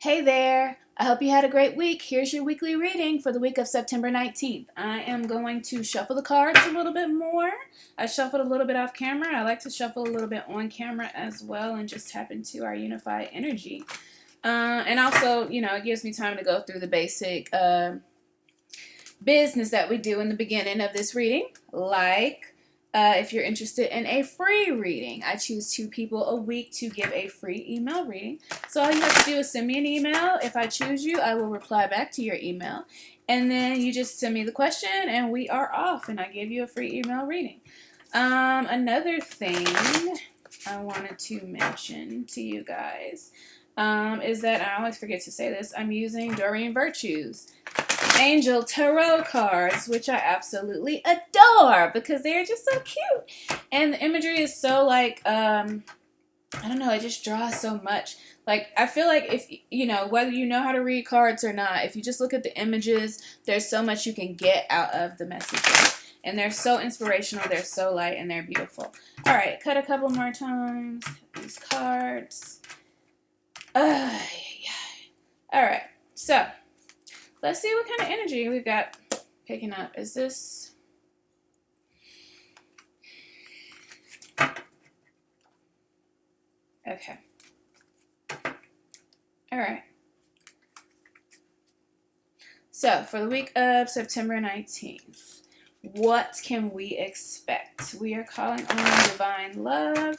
Hey there! I hope you had a great week. Here's your weekly reading for the week of September 19th. I am going to shuffle the cards a little bit more. I shuffled a little bit off camera. I like to shuffle a little bit on camera as well and just tap into our unified energy. And also, it gives me time to go through the basic business that we do in the beginning of this reading, like if you're interested in a free reading. I choose 2 people a week to give a free email reading. So all you have to do is send me an email. If I choose you, I will reply back to your email. And then you just send me the question and we are off and I give you a free email reading. Another thing I wanted to mention to you guys is that I always forget to say this. I'm using Doreen Virtue's Angel Tarot cards, which I absolutely adore because they're just so cute. And the imagery is so like, I don't know, it just draws so much. Like, I feel like if, whether you know how to read cards or not, if you just look at the images, there's so much you can get out of the messages. And they're so inspirational, they're so light, and they're beautiful. All right, cut a couple more times. These cards. All right, so let's see what kind of energy we've got picking up. Is this... Okay. All right. So, for the week of September 19th, what can we expect? We are calling on divine love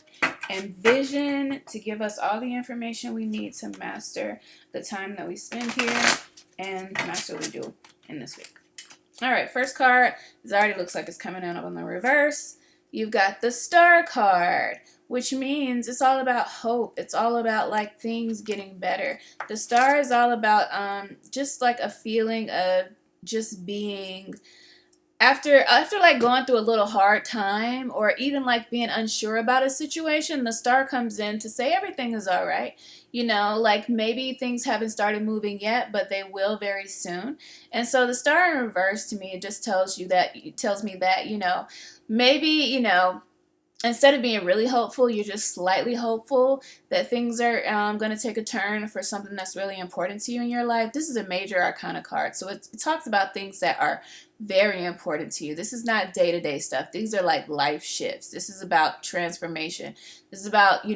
and vision to give us all the information we need to master the time that we spend here and master what we do in this week. All right, first card, this already looks like it's coming out on the reverse. You've got the Star card, which means it's all about hope. It's all about like things getting better. The Star is all about just like a feeling of just being after like going through a little hard time or even like being unsure about a situation. The Star comes in to say everything is all right. Like maybe things haven't started moving yet, but they will very soon. And so the Star in reverse to me, it just tells me that, maybe, instead of being really hopeful, you're just slightly hopeful that things are going to take a turn for something that's really important to you in your life. This is a major arcana card. So it talks about things that are very important to you. This is not day-to-day stuff. These are like life shifts. This is about transformation. This is about,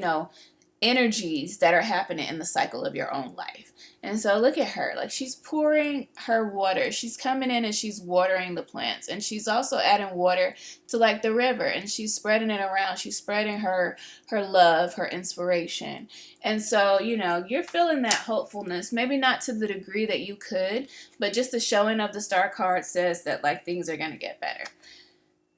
energies that are happening in the cycle of your own life. And so look at her, like she's pouring her water. She's coming in and she's watering the plants, and she's also adding water to like the river, and she's spreading it around. She's spreading her love, her inspiration. And so, you're feeling that hopefulness, maybe not to the degree that you could, but just the showing of the Star card says that like things are going to get better.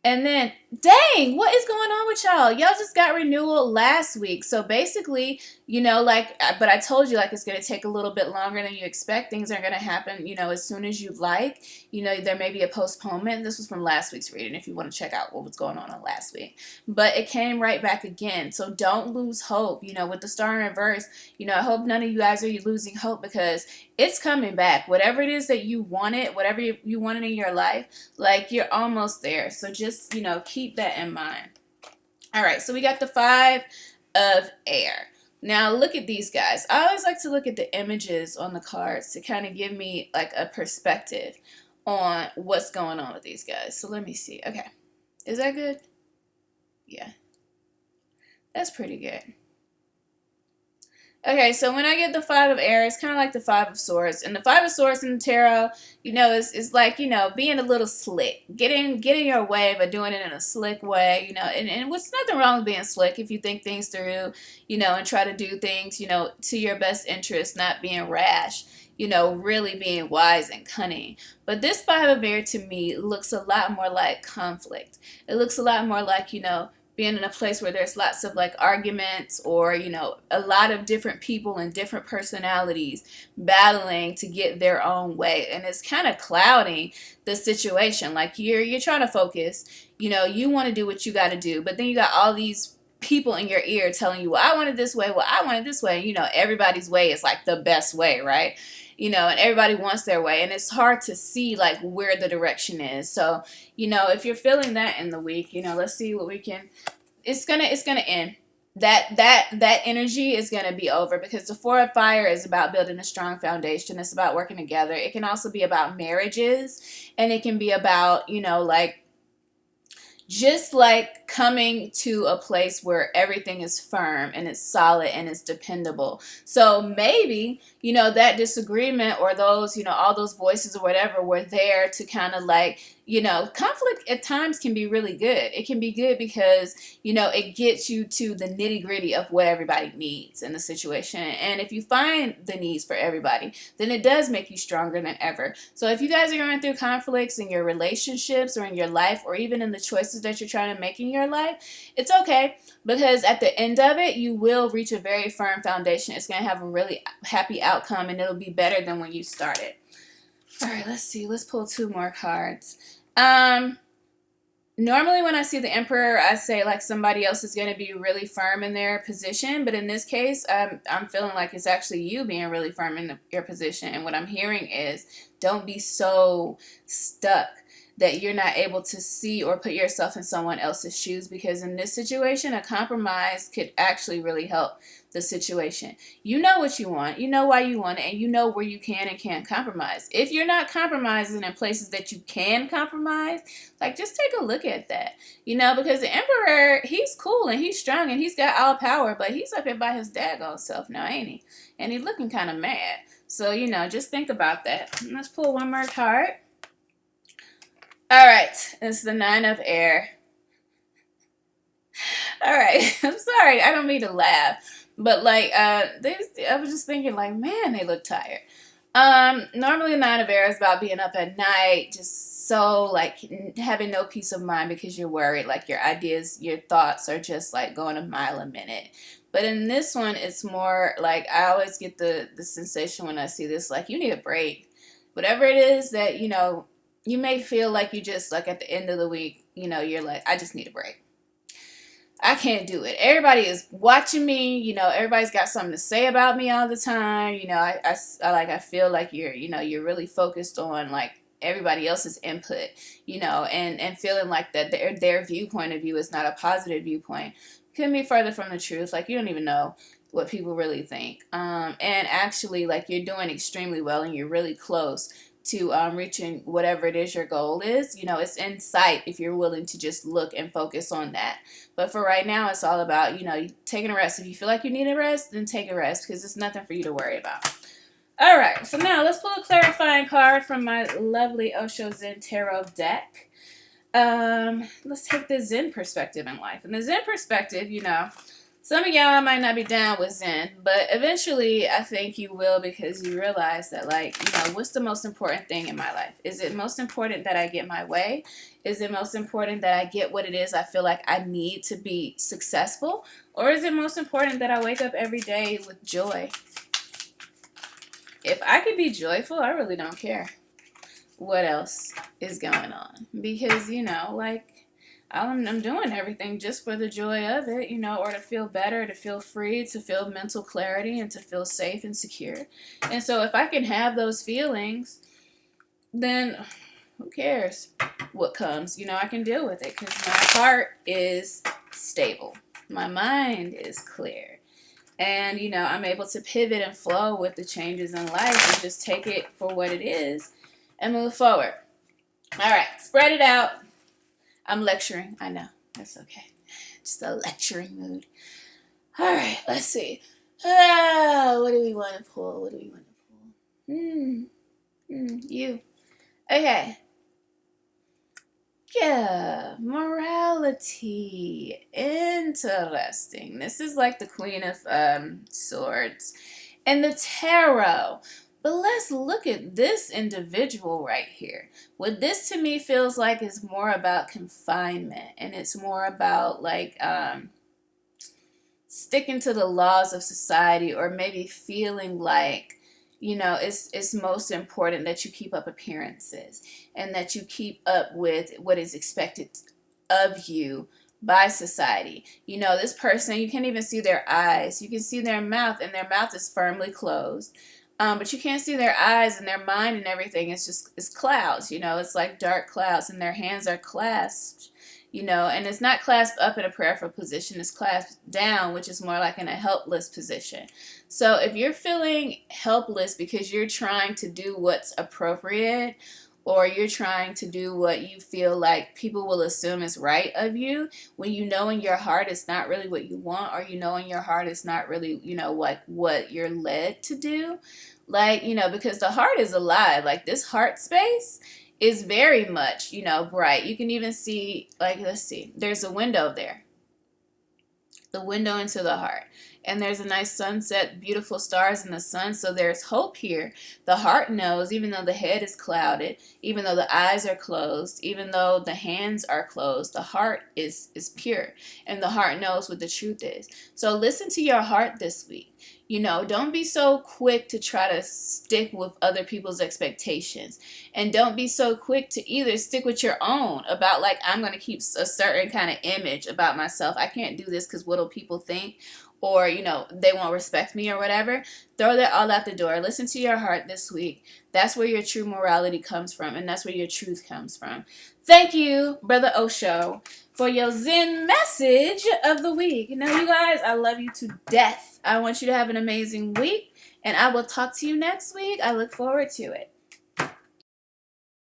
And then, dang, what is going on with y'all? Y'all just got renewal last week. So basically, but I told you, like, it's going to take a little bit longer than you expect. Things aren't going to happen, as soon as you'd like. There may be a postponement. This was from last week's reading if you want to check out what was going on last week. But it came right back again. So don't lose hope, with the Star in reverse. I hope none of you guys are losing hope because it's coming back. Whatever it is that you wanted, whatever you wanted in your life, like you're almost there. So just, keep that in mind. All right, so we got the 5 of air. Now look at these guys. I always like to look at the images on the cards to kind of give me like a perspective on what's going on with these guys. So let me see. Okay, is that good? Yeah, that's pretty good. Okay, so when I get the 5 of air, it's kind of like the 5 of swords. And the 5 of swords in the tarot, is like, being a little slick. Getting your way, but doing it in a slick way, And what's nothing wrong with being slick if you think things through, and try to do things, to your best interest, not being rash, really being wise and cunning. But this 5 of air to me looks a lot more like conflict. It looks a lot more like, being in a place where there's lots of like arguments or, a lot of different people and different personalities battling to get their own way. And it's kind of clouding the situation. Like you're trying to focus, you want to do what you got to do. But then you got all these people in your ear telling you, well, I want it this way. Well, I want it this way. Everybody's way is like the best way, right? And everybody wants their way, and it's hard to see like where the direction is. So, if you're feeling that in the week, let's see what we can, it's gonna end. that energy is going to be over, because the Four of Fire is about building a strong foundation. It's about working together. It can also be about marriages, and it can be about, like, just like coming to a place where everything is firm and it's solid and it's dependable. So maybe, that disagreement, or those, all those voices or whatever, were there to kind of like, conflict at times can be really good. It can be good because, it gets you to the nitty gritty of what everybody needs in the situation. And if you find the needs for everybody, then it does make you stronger than ever. So if you guys are going through conflicts in your relationships or in your life, or even in the choices that you're trying to make in your life, it's okay, because at the end of it, you will reach a very firm foundation. It's going to have a really happy outcome, and it'll be better than when you started. All right, let's see. Let's pull 2 more cards. Normally when I see the Emperor, I say like somebody else is going to be really firm in their position. But in this case, I'm feeling like it's actually you being really firm in your position. And what I'm hearing is, don't be so stuck that you're not able to see or put yourself in someone else's shoes, because in this situation, a compromise could actually really help the situation. You know what you want, you know why you want it, and you know where you can and can't compromise. If you're not compromising in places that you can compromise, like, just take a look at that, because the Emperor, he's cool and he's strong and he's got all power, but he's up here by his daggone self now, ain't he? And he's looking kind of mad. So, just think about that. Let's pull 1 more card. All right, it's the 9 of Air. All right, I'm sorry, I don't mean to laugh, but like, I was just thinking, like, man, they look tired. Normally the 9 of Air is about being up at night, just so like having no peace of mind because you're worried, like your ideas, your thoughts are just like going a mile a minute. But in this one, it's more like, I always get the sensation when I see this, like, you need a break. Whatever it is that, you may feel like you just, like, at the end of the week, you're like, I just need a break. I can't do it. Everybody is watching me. Everybody's got something to say about me all the time. I feel like you're really focused on, like, everybody else's input, and feeling like that their viewpoint of you is not a positive viewpoint. Couldn't be further from the truth. Like, you don't even know what people really think. And actually, like, you're doing extremely well and you're really close to reaching whatever it is your goal is. It's in sight if you're willing to just look and focus on that. But for right now, it's all about, taking a rest. If you feel like you need a rest, then take a rest, because it's nothing for you to worry about. All right, so now let's pull a clarifying card from my lovely Osho Zen Tarot deck. Let's take the Zen perspective in life. And the Zen perspective, some of y'all might not be down with Zen, but eventually I think you will, because you realize that, like, what's the most important thing in my life? Is it most important that I get my way? Is it most important that I get what it is I feel like I need to be successful? Or is it most important that I wake up every day with joy? If I could be joyful, I really don't care what else is going on, because, like, I'm doing everything just for the joy of it, or to feel better, to feel free, to feel mental clarity, and to feel safe and secure. And so if I can have those feelings, then who cares what comes? I can deal with it, because my heart is stable. My mind is clear. And, I'm able to pivot and flow with the changes in life and just take it for what it is and move forward. All right, spread it out. I'm lecturing. I know. That's okay. Just a lecturing mood. All right, let's see. What do we want to pull? You. Okay. Yeah, morality. Interesting. This is like the Queen of Swords and the Tarot. But let's look at this individual right here. What this to me feels like is more about confinement, and it's more about like sticking to the laws of society, or maybe feeling like, it's most important that you keep up appearances and that you keep up with what is expected of you by society. This person, you can't even see their eyes. You can see their mouth, and their mouth is firmly closed. But you can't see their eyes, and their mind and everything. It's clouds, it's like dark clouds, and their hands are clasped, you know, and it's not clasped up in a prayerful position, it's clasped down, which is more like in a helpless position. So if you're feeling helpless because you're trying to do what's appropriate, or you're trying to do what you feel like people will assume is right of you, when you know in your heart it's not really what you want, or you know in your heart it's not really, you know, what you're led to do. Like, you know, because the heart is alive. Like, this heart space is very much, you know, bright. You can even see, like, let's see, there's a window there, the window into the heart, and there's a nice sunset, beautiful stars in the sun. So there's hope here. The heart knows, even though the head is clouded, even though the eyes are closed, even though the hands are closed, the heart is pure, and the heart knows what the truth is. So listen to your heart this week. You know, don't be so quick to try to stick with other people's expectations. And don't be so quick to either stick with your own about, like, I'm going to keep a certain kind of image about myself. I can't do this because what will people think? Or, you know, they won't respect me or whatever. Throw that all out the door. Listen to your heart this week. That's where your true morality comes from, and that's where your truth comes from. Thank you, Brother Osho, for your Zen message of the week. You know, you guys, I love you to death. I want you to have an amazing week, and I will talk to you next week. I look forward to it.